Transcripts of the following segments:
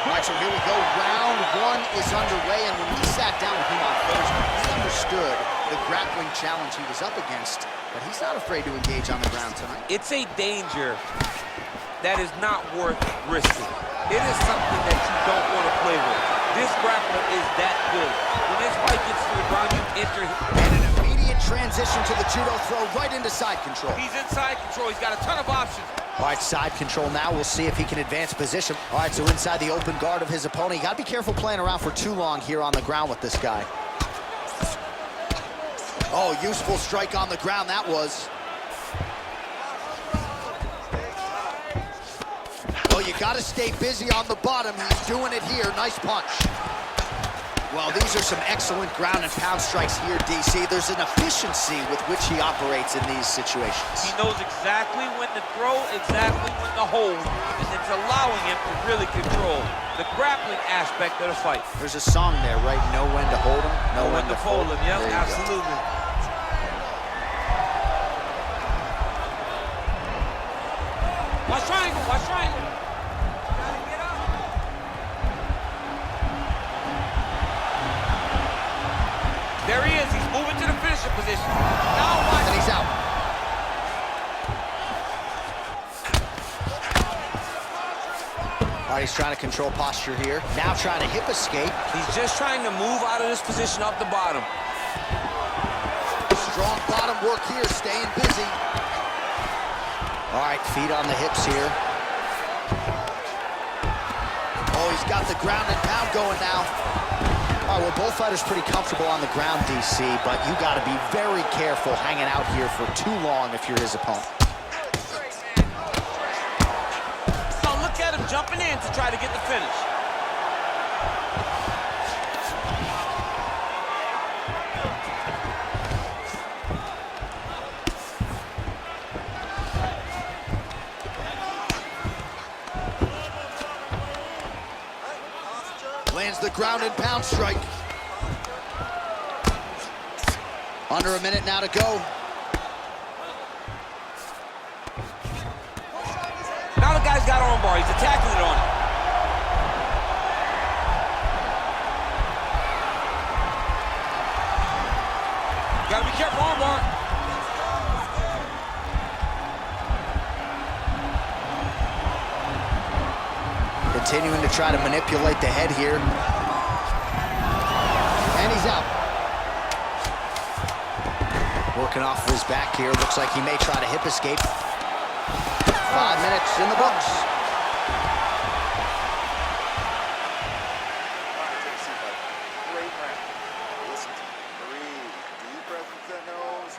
All right, so here we go. Round one is underway, and when we sat down with him on Thursday, he understood the grappling challenge he was up against, but he's not afraid to engage on the ground tonight. It's a danger that is not worth risking. It is something that you don't want to play with. This grappler is that good. When this fight gets to the ground, you enter. And an immediate transition to the judo throw right into side control. He's in side control. He's got a ton of options. All right, side control now. We'll see if he can advance position. All right, so inside the open guard of his opponent. You got to be careful playing around for too long here on the ground with this guy. Oh, useful strike on the ground that was. Oh, you got to stay busy on the bottom. He's doing it here. Nice punch. Well, these are some excellent ground and pound strikes here, DC. There's an efficiency with which he operates in these situations. He knows exactly when to throw, exactly when to hold, and it's allowing him to really control the grappling aspect of the fight. There's a song there, right? Know when to hold him, know when to fold him. Yep, absolutely. Watch triangle, watch triangle. There he is. He's moving to the finisher position. Now watch. And he's out. All right, he's trying to control posture here. Now trying to hip escape. He's just trying to move out of this position off the bottom. Strong bottom work here, staying busy. All right, feet on the hips here. Oh, he's got the ground and pound going now. All right, well, both fighters pretty comfortable on the ground, DC, but you got to be very careful hanging out here for too long if you're his opponent. So look at him jumping in to try to get the finish. Lands the ground and pound strike. Under a minute now to go. Now the guy's got armbar. He's attacking it on it. Gotta be careful, armbar. Continuing to try to manipulate the head here. And he's out. Working off of his back here. Looks like he may try to hip escape. 5 minutes in the books. Great round. Listen to me. Breathe. Deep breath into that nose.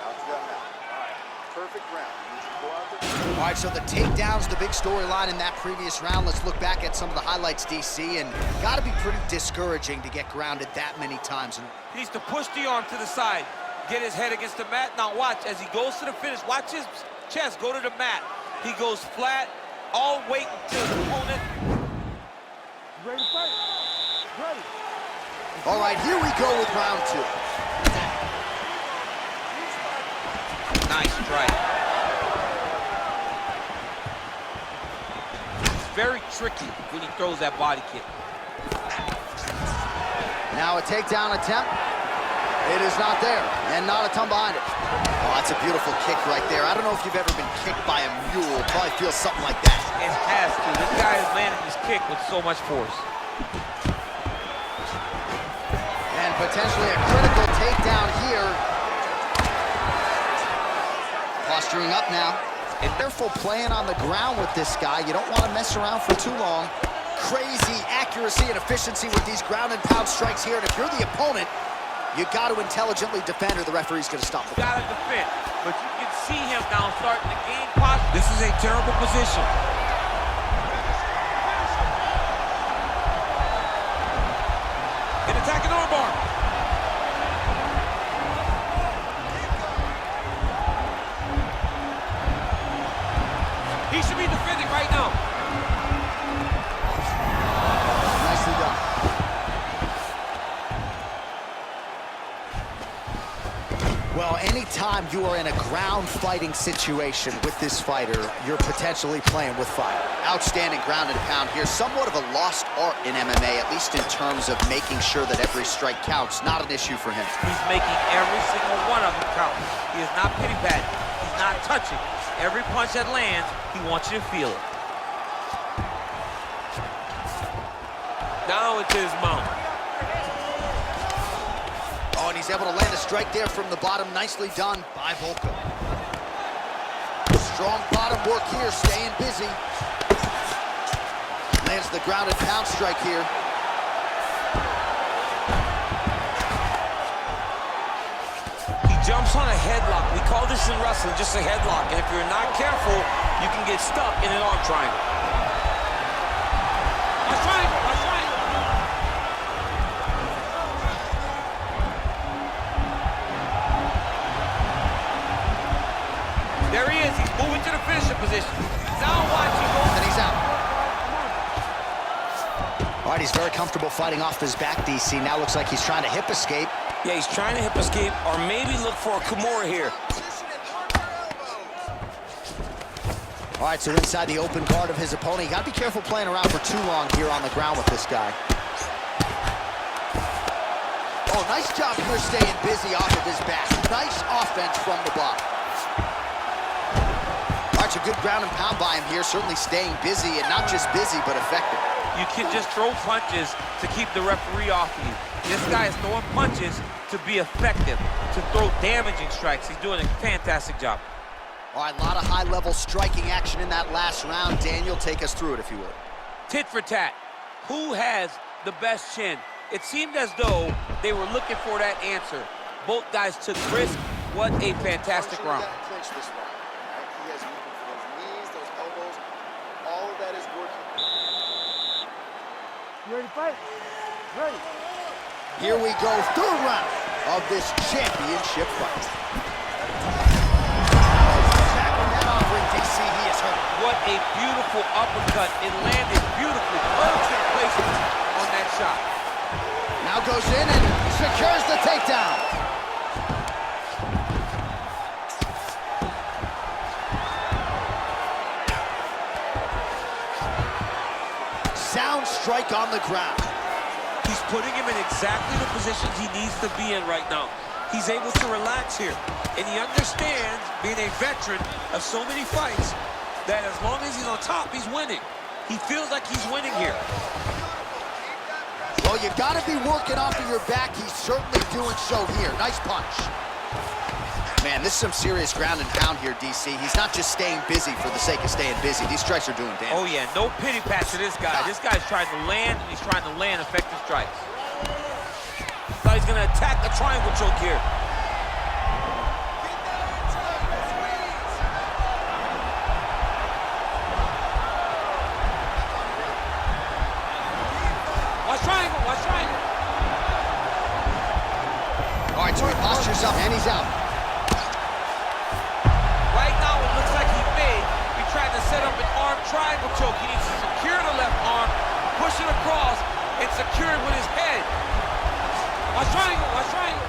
Out to that mouth. All right. Perfect round. You need to go out there. All right, so the takedown's the big storyline in that previous round. Let's look back at some of the highlights, DC, and got to be pretty discouraging to get grounded that many times. He needs to push the arm to the side, get his head against the mat. Now watch, as he goes to the finish, watch his chest go to the mat. He goes flat, all weight to his opponent. Ready to fight? Ready. All right, here we go with round two. Nice strike. Very tricky when he throws that body kick. Now a takedown attempt. It is not there, and not a ton behind it. Oh, that's a beautiful kick right there. I don't know if you've ever been kicked by a mule. Probably feels something like that. It has to. This guy is landing his kick with so much force. And potentially a critical takedown here. Posturing up now. And careful playing on the ground with this guy. You don't want to mess around for too long. Crazy accuracy and efficiency with these ground and pound strikes here. And if you're the opponent, you got to intelligently defend or the referee's going to stop it. Got to defend, but you can see him now starting to gain posture. This is a terrible position. An attacking armbar. He should be defending right now. Nicely done. Well, any Anytime you are in a ground fighting situation with this fighter, you're potentially playing with fire. Outstanding ground and pound here. Somewhat of a lost art in MMA, at least in terms of making sure that every strike counts. Not an issue for him. He's making every single one of them count. He is not pity-patting. He's not touching. Every punch that lands, he wants you to feel it. Now into his mount. Oh, and he's able to land a strike there from the bottom. Nicely done by Volka. Strong bottom work here, staying busy. Lands the ground and pound strike here. He jumps on a headlock. We call this in wrestling just a headlock. And if you're not careful, you can get stuck in an arm triangle. Arm triangle, arm triangle. There he is. He's moving to the finisher position. Now watch him go. And he's out. All right, he's very comfortable fighting off his back, DC. Now looks like he's trying to hip escape. Yeah, he's trying to hip escape or maybe look for a Kimura here. All right, so inside the open guard of his opponent. You got to be careful playing around for too long here on the ground with this guy. Oh, nice job here staying busy off of his back. Nice offense from the bottom. All right, so good ground and pound by him here. Certainly staying busy, and not just busy, but effective. You can just throw punches to keep the referee off of you. This guy is throwing punches to be effective, to throw damaging strikes. He's doing a fantastic job. All right, a lot of high-level striking action in that last round. Daniel, take us through it, if you would. Tit for tat. Who has the best chin? It seemed as though they were looking for that answer. Both guys took risk. What a fantastic round. Clinch this round. He has movement for those knees, those elbows. All of that is working. You ready to fight? Ready. Here we go, third round of this championship fight. Tackling that offering, DC, he is hurt. What a beautiful uppercut. It landed beautifully. Perfect placement on that shot. Now goes in and secures the takedown. Sound strike on the ground. He's putting him in exactly the positions he needs to be in right now. He's able to relax here. And he understands, being a veteran of so many fights, that as long as he's on top, he's winning. He feels like he's winning here. Well, you got to be working off of your back. He's certainly doing so here. Nice punch. Man, this is some serious ground and pound here, DC. He's not just staying busy for the sake of staying busy. These strikes are doing damage. Oh, yeah, no pity pat to this guy. This guy's trying to land, and he's trying to land effective strikes. Thought he's going to attack the triangle choke here. Watch triangle, watch triangle. All right, so he postures up, and he's out. Right now, it looks like he may be trying to set up an arm triangle choke. He needs to secure the left arm, push it across, and secure it with his head. Watch triangle, watch triangle.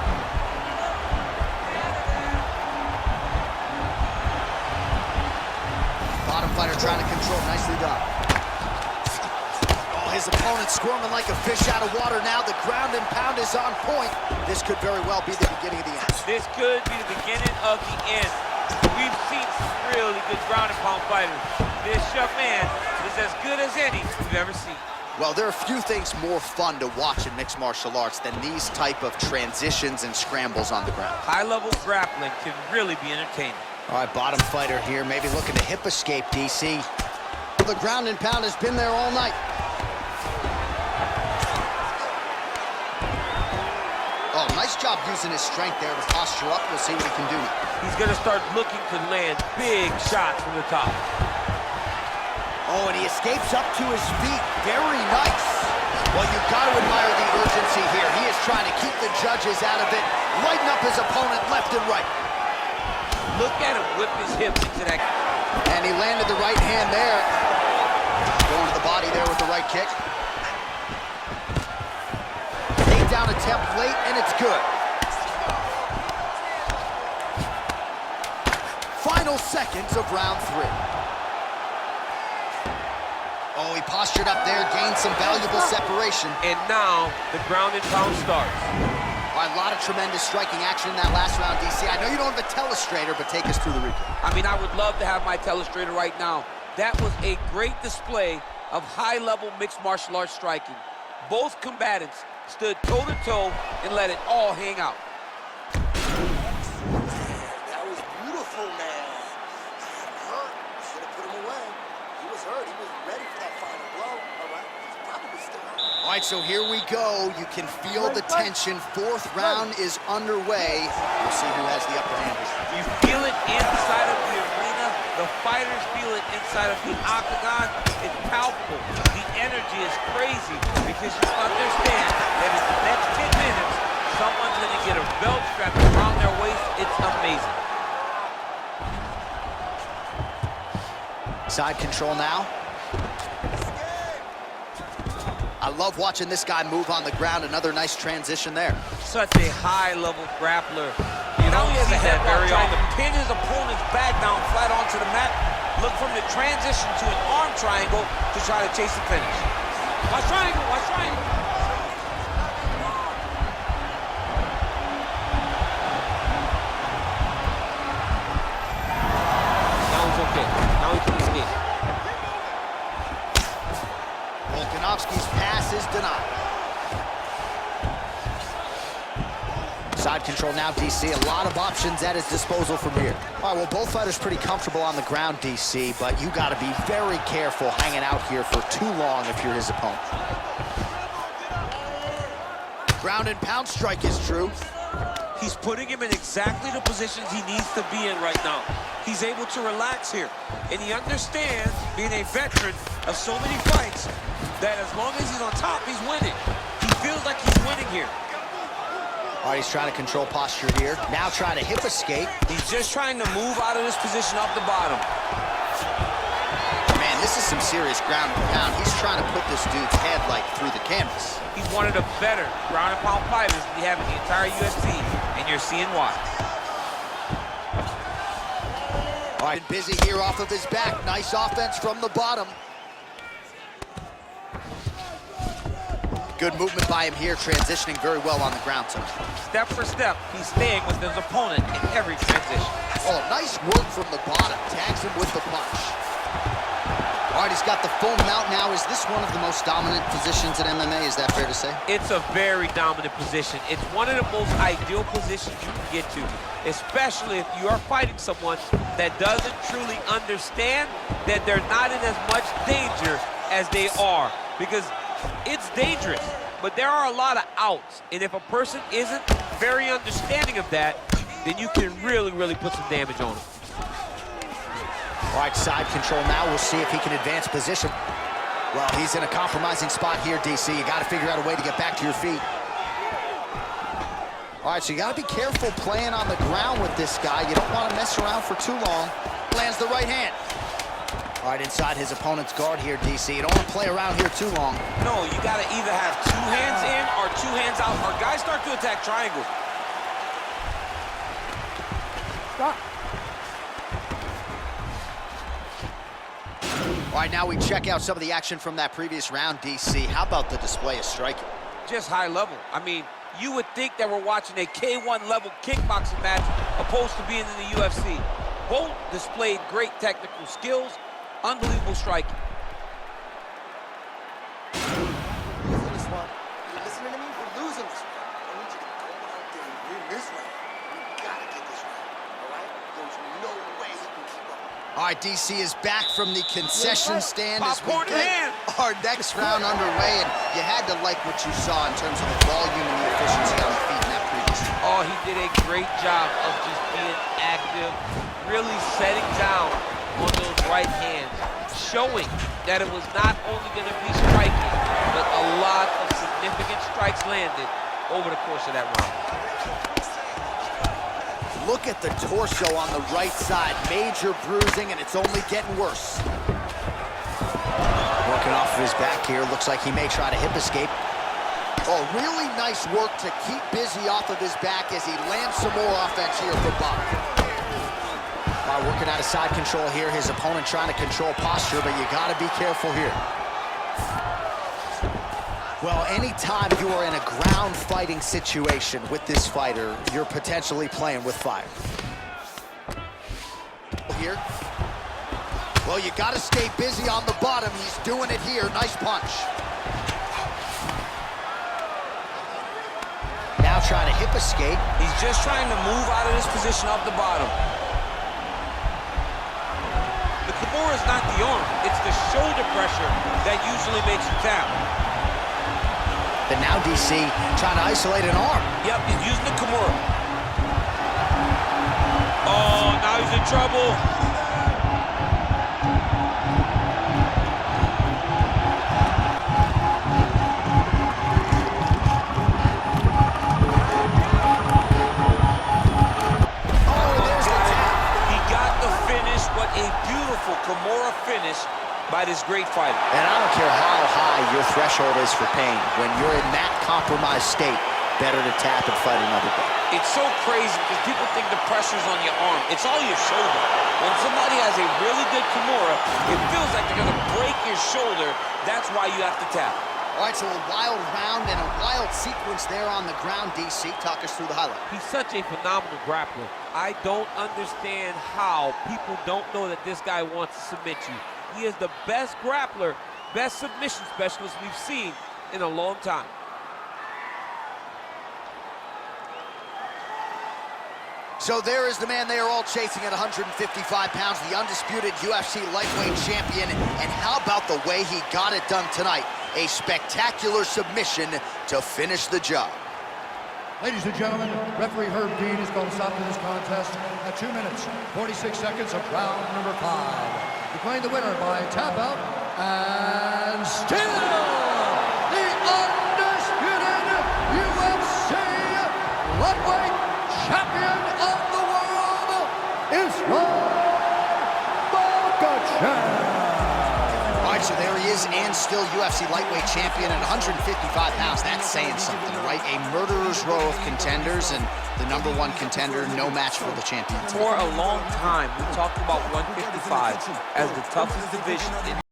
Bottom fighter trying to control, nicely done. Oh, his opponent squirming like a fish out of water now. The ground and pound is on point. This could very well be the beginning of the end. This could be the beginning of the end. We've seen some really good ground and pound fighters. This young man is as good as any we've ever seen. Well, there are few things more fun to watch in mixed martial arts than these type of transitions and scrambles on the ground. High-level grappling can really be entertaining. All right, bottom fighter here, maybe looking to hip escape, DC. The ground and pound has been there all night. Oh, nice job using his strength there to posture up. We'll see what he can do now. He's going to start looking to land big shots from the top. Oh, and he escapes up to his feet. Very nice. Well, you've got to admire the urgency here. He is trying to keep the judges out of it, lighten up his opponent left and right. Look at him whip his hips into that. And he landed the right hand there. Going to the body there with the right kick. Takedown attempt late, and it's good. seconds of round 3. Oh, he postured up there, gained some valuable separation. And now the ground and pound starts. All right, a lot of tremendous striking action in that last round, DC. I know you don't have a telestrator, but take us through the recap. I mean, I would love to have my telestrator right now. That was a great display of high-level mixed martial arts striking. Both combatants stood toe-to-toe and let it all hang out. That was beautiful, man. Hurt. Should have put him away. He was hurt. He was ready for that final blow. All right. He's probably still hurt. All right, so here we go. You can feel the tension. 4th round is underway. We'll see who has the upper hand. You feel it inside of the arena. The fighters feel it inside of the octagon. It's palpable. The energy is crazy because you understand that in the next 10 minutes, someone's going to get a belt strapped around their waist. It's amazing. Side control now. I love watching this guy move on the ground. Another nice transition there. Such a high-level grappler. You don't see that very often. To pin his opponent's back down flat onto the mat. Look from the transition to an arm triangle to try to chase the finish. Watch triangle, watch triangle. Now he's okay. Now he can escape. Volkanovski's pass is denied. Side control now, DC. A lot of options at his disposal from here. All right, well, both fighters pretty comfortable on the ground, DC, but you got to be very careful hanging out here for too long if you're his opponent. Ground and pound strike is true. He's putting him in exactly the positions he needs to be in right now. He's able to relax here, and he understands, being a veteran of so many fights, that as long as he's on top, he's winning. He feels like he's winning here. All right, he's trying to control posture here. Now trying to hip escape. He's just trying to move out of this position off the bottom. Man, this is some serious ground and pound. He's trying to put this dude's head, like, through the canvas. He's one of the better ground and pound fighters we have in the entire UFC, and you're seeing why. All right, busy here off of his back. Nice offense from the bottom. Good movement by him here, transitioning very well on the ground, too. Step for step, he's staying with his opponent in every transition. Oh, nice work from the bottom. Tags him with the punch. All right, he's got the full mount now. Is this one of the most dominant positions in MMA? Is that fair to say? It's a very dominant position. It's one of the most ideal positions you can get to, especially if you are fighting someone that doesn't truly understand that they're not in as much danger as they are. Because it's dangerous, but there are a lot of outs. And if a person isn't very understanding of that, then you can really, really put some damage on him. All right, side control now. We'll see if he can advance position. Well, he's in a compromising spot here, DC. You got to figure out a way to get back to your feet. All right, so you got to be careful playing on the ground with this guy. You don't want to mess around for too long. Lands the right hand. All right, inside his opponent's guard here, DC. You don't want to play around here too long. No, you got to either have 2 hands in or 2 hands out, or guys start to attack triangle. Stop. All right, now we check out some of the action from that previous round, DC. How about the display of striking? Just high level. I mean, you would think that we're watching a K1 level kickboxing match opposed to being in the UFC. Both displayed great technical skills, unbelievable striking. We're losing this one. You listening to me? We're losing this one. I need you to go out there and win this round. You gotta get this round, all right? There's no way he can keep up. All right, DC is back from the concession stand as we Popcorn in get hand. our next round underway, and you had to like what you saw in terms of the volume and the efficiency on the feet in that previous round. Oh, he did a great job of just being active, really setting down on those right hands, showing that it was not only going to be striking, but a lot of significant strikes landed over the course of that round. Look at the torso on the right side. Major bruising, and it's only getting worse. Working off of his back here. Looks like he may try to hip escape. Oh, really nice work to keep busy off of his back as he lands some more offense here for Bout. working out of side control here. His opponent trying to control posture, but you got to be careful here. Well, anytime you are in a ground fighting situation with this fighter, you're potentially playing with fire. Here. Well, you got to stay busy on the bottom. He's doing it here. Nice punch. Now trying to hip escape. He's just trying to move out of this position off the bottom. The Kimura is not the arm. It's the shoulder pressure that usually makes you tap. But now DC trying to isolate an arm. Yep, he's using the Kimura. Oh, now he's in trouble. Kimura finish by this great fighter. And I don't care how high your threshold is for pain. When you're in that compromised state, better to tap and fight another day. It's so crazy because people think the pressure's on your arm. It's all your shoulder. When somebody has a really good Kimura, it feels like they're going to break your shoulder. That's why you have to tap. All right, so a wild round and a wild sequence there on the ground, DC. Talk us through the highlight. He's such a phenomenal grappler. I don't understand how people don't know that this guy wants to submit you. He is the best grappler, best submission specialist we've seen in a long time. So there is the man they are all chasing at 155 pounds, the undisputed UFC lightweight champion. And how about the way he got it done tonight? A spectacular submission to finish the job. Ladies and gentlemen, referee Herb Dean is going to stop to this contest at 2 minutes, 46 seconds of round number 5. Declaring the winner by tap out and still the undisputed UFC lightweight champion of the world is Makhachev. All right, so there he is, and still UFC lightweight champion at 155 pounds. That's saying something, right? A murderer's row of contenders, and the #1 contender, no match for the champion. For a long time, we talked about 155 as the toughest division in